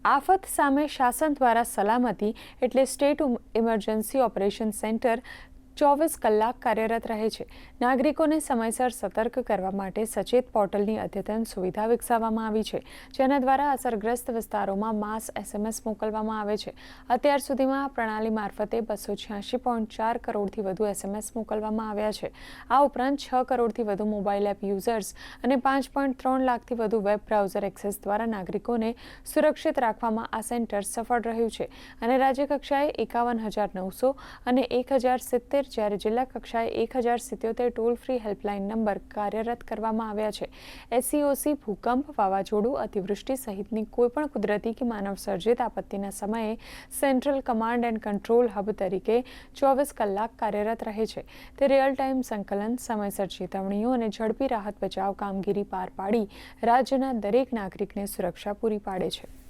આફત સામે શાસન દ્વારા સલામતી એટલે સ્ટેટ ઇમરજન્સી ઓપરેશન સેન્ટર 24 કલાક કાર્યરત રહે છે। નાગરિકોને સમયસર સતર્ક કરવા માટે સચેત પોર્ટલની અદ્યતન સુવિધા વિકસાવવામાં આવી છે, જેના દ્વારા અસરગ્રસ્ત વિસ્તારોમાં માસ SMS મોકલવામાં આવે છે। અત્યાર સુધીમાં આ પ્રણાલી મારફતે 286.4 કરોડથી વધુ SMS મોકલવામાં આવ્યા છે। આ ઉપરાંત 6 કરોડથી વધુ મોબાઈલ એપ યુઝર્સ અને 5.3 લાખથી વધુ વેબ બ્રાઉઝર એક્સેસ દ્વારા નાગરિકોને સુરક્ષિત રાખવામાં આ સેન્ટર સફળ રહ્યું છે અને રાજ્ય કક્ષાએ 51,900 અને 1,070 જ્યારે જિલ્લા કક્ષાએ 1,077 ટોલ ફ્રી હેલ્પલાઇન નંબર કાર્યરત કરવામાં આવ્યા છે। SCOC ભૂકંપ, વાવાઝોડું, અતિવૃષ્ટિ સહિતની કોઈપણ કુદરતી કે માનવ સર્જિત આપત્તિના સમયે central command and control hub તરીકે 24 કલાક કાર્યરત રહે છે। તે રિયલ ટાઈમ સંકલન, સમયસર ચેતવણીઓ અને ઝડપી રાહત બચાવ કામગીરી પાર પાડી રાજ્યના દરેક નાગરિકને સુરક્ષા પૂરી પાડે છે।